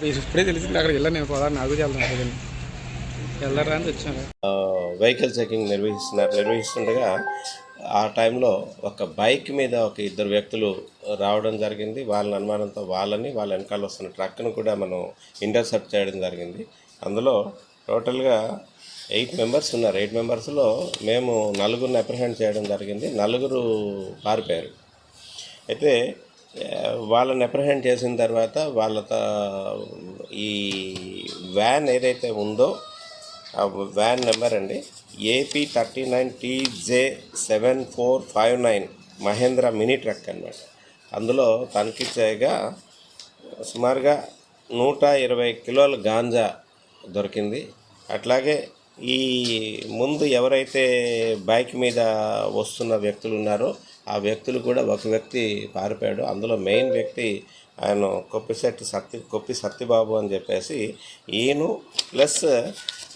ఇప్పుడే తెలిసింది అక్కడికి వెళ్ళాను నేను పోదా నాకు వెళ్తాను వెళ్ళరా అని వచ్చాను. వెహికల్ చెకింగ్ నిర్వహిస్తుండగా ఆ టైంలో ఒక బైక్ మీద ఒక ఇద్దరు వ్యక్తులు రావడం జరిగింది. వాళ్ళ అనుమానంతో వాళ్ళ వెనకాల వస్తున్న ట్రక్ను కూడా మనం ఇంటర్సెప్ట్ చేయడం జరిగింది. అందులో టోటల్గా 8 మెంబర్స్ ఉన్నారు. 8 మెంబర్స్లో మేము 4గురిని అప్రిహెండ్ చేయడం జరిగింది. 4గురు పారిపోయారు. అయితే వాళ్ళని అప్రిహెండ్ చేసిన తర్వాత ఈ వ్యాన్ ఏదైతే ఉందో ఆ వ్యాన్ నెంబర్ అండి AP39TJ7459 మహేంద్ర మినీ ట్రక్ అన్నమాట. అందులో తనిఖీ చేయగా సుమారుగా 120 కిలోల గాంజా దొరికింది. అట్లాగే ఈ ముందు ఎవరైతే బైక్ మీద వస్తున్న వ్యక్తులు ఉన్నారో ఆ వ్యక్తులు కూడా ఒక వ్యక్తి పారిపోయాడు. అందులో మెయిన్ వ్యక్తి ఆయన కొప్పి సత్యబాబు అని చెప్పేసి ఈయన ప్లస్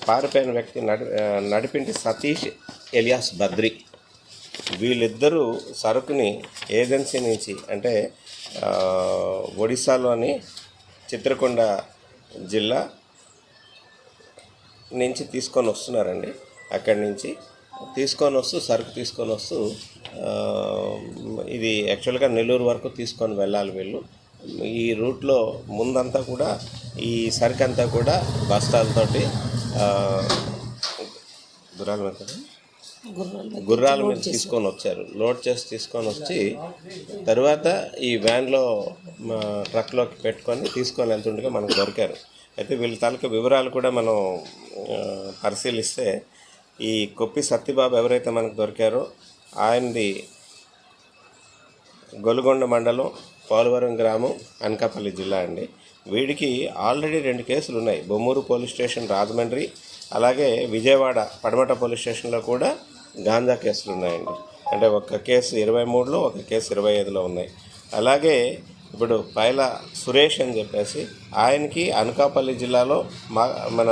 పారిపోయిన వ్యక్తి నడిపింటి సతీష్ ఎలియాస్ బద్రి. వీళ్ళిద్దరూ సరుకుని ఏజెన్సీ నుంచి అంటే ఒడిశాలోని చిత్రకొండ జిల్లా నుంచి తీసుకొని వస్తున్నారండి. అక్కడి నుంచి సరుకు తీసుకొని వస్తూ ఇది యాక్చువల్గా నెల్లూరు వరకు తీసుకొని వెళ్ళాలి వీళ్ళు. ఈ రూట్లో ముందంతా కూడా ఈ సరుకు అంతా కూడా బస్తాలతోటి గుర్రాల మీద తీసుకొని వచ్చారు. లోడ్ చేసి తీసుకొని వచ్చి తర్వాత ఈ వ్యాన్లో ట్రక్లోకి తీసుకొని వెళ్తుండగా మనకు దొరికారు. అయితే వీళ్ళ తాలూకా వివరాలు కూడా మనం పరిశీలిస్తే ఈ కొప్పి సత్యబాబు ఎవరైతే మనకు దొరికారో ఆయనది గొలుగొండ మండలం పోలవరం గ్రామం అనకాపల్లి జిల్లా అండి. వీడికి ఆల్రెడీ 2 కేసులు ఉన్నాయి. బొమ్మూరు పోలీస్ స్టేషన్ రాజమండ్రి, అలాగే విజయవాడ పడమట పోలీస్ స్టేషన్లో కూడా గాంజా కేసులు ఉన్నాయండి. అంటే ఒక కేసు 23లో ఒక కేసు 25లో ఉన్నాయి. అలాగే ఇప్పుడు పైల సురేష్ అని చెప్పేసి ఆయనకి అనకాపల్లి జిల్లాలో మన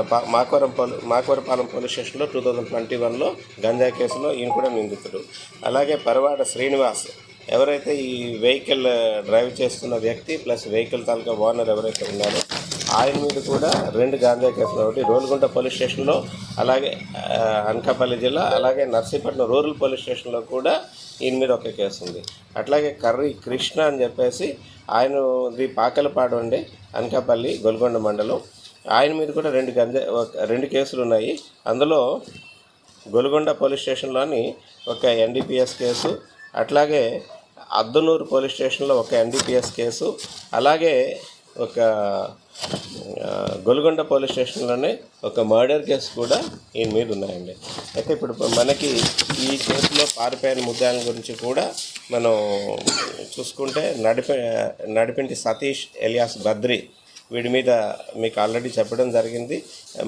మాకవరపాలెం పోలీస్ స్టేషన్లో 2021లో గంజా కేసులో ఈయన కూడా నిందితుడు. అలాగే పరవాడ శ్రీనివాస్ ఎవరైతే ఈ వెహికల్ డ్రైవ్ చేస్తున్న వ్యక్తి ప్లస్ వెహికల్ తాలూకా ఓనర్ ఎవరైతే ఉన్నారో ఆయన మీద కూడా 2 గాంజా కేసులు, ఒకటి రోల్గుంట పోలీస్ స్టేషన్లో, అలాగే అనకాపల్లి జిల్లా, అలాగే నర్సీపట్నం రూరల్ పోలీస్ స్టేషన్లో కూడా ఈయన మీద ఒక కేసు ఉంది. అట్లాగే కర్రీ కృష్ణ అని చెప్పేసి ఆయనది పాకలపాడు అండి, అనకాపల్లి గొల్గొండ మండలం. ఆయన మీద కూడా 2 కేసులు ఉన్నాయి. అందులో గొల్గొండ పోలీస్ స్టేషన్లోని ఒక ఎన్డీపీఎస్ కేసు, అట్లాగే అద్దనూరు పోలీస్ స్టేషన్లో ఒక ఎన్డీపీఎస్ కేసు, అలాగే ఒక గొల్గొండ పోలీస్ స్టేషన్లోనే ఒక మర్డర్ కేసు కూడా ఈయన మీద ఉన్నాయండి. అయితే ఇప్పుడు మనకి ఈ కేసులో పారిపోయిన ముద్దాయిల గురించి కూడా మనం చూసుకుంటే నడిపింటి సతీష్ ఎలియాస్ బద్రి వీడి మీద మీకు ఆల్రెడీ చెప్పడం జరిగింది.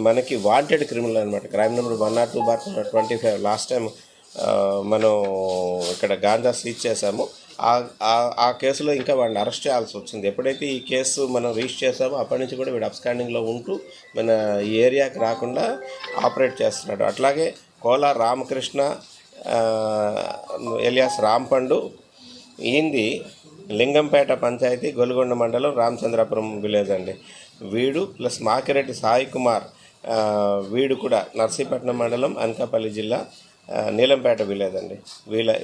మనకి వాంటెడ్ క్రిమినల్ అనమాట. Crime number 102/25. లాస్ట్ టైం మనం ఇక్కడ గాంజా సీజ్ చేశాము. ఆ కేసులో ఇంకా వాడిని అరెస్ట్ చేయాల్సి వచ్చింది. ఎప్పుడైతే ఈ కేసు మనం రిజిస్టర్ చేసామో అప్పటి నుంచి కూడా వీడు అబ్స్కాండింగ్లో ఉంటూ మన ఈ ఏరియాకి రాకుండా ఆపరేట్ చేస్తున్నాడు. అట్లాగే కోలా రామకృష్ణ ఎలియాస్ రాంపండు, ఈయనది లింగంపేట పంచాయతీ గొలుగొండ మండలం రామచంద్రాపురం విలేజ్ అండి. వీడు ప్లస్ మాకిరెడ్డి సాయి కుమార్, వీడు కూడా నర్సీపట్నం మండలం అనకాపల్లి జిల్లా నీలంపేట విలేజ్ అండి.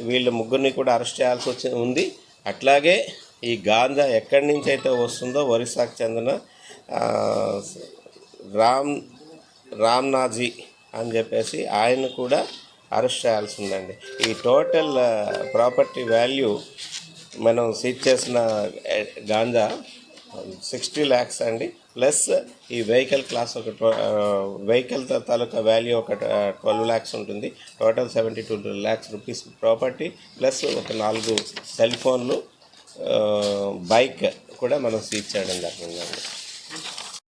వీళ్ళ ముగ్గురిని కూడా అరెస్ట్ చేయాల్సి ఉంది. అట్లాగే ఈ గాంజా ఎక్కడి నుంచి అయితే వస్తుందో ఒరిస్సాకు చెందిన రామ్నాజీ అని చెప్పేసి ఆయన కూడా అరెస్ట్ చేయాల్సి ఉందండి. ఈ టోటల్ ప్రాపర్టీ వాల్యూ మనం సీజ్ చేసిన గాంజా 60 lakhs అండి. ప్లస్ ఈ వెహికల్ క్లాస్ వెహికల్ తాలూకా వాల్యూ ఒక 12 lakhs ఉంటుంది. Total 72 lakhs rupees property plus ఒక 4 సెల్ ఫోన్లు, బైక్ కూడా మనం సీజ్ చేయడం జరిగిందండి.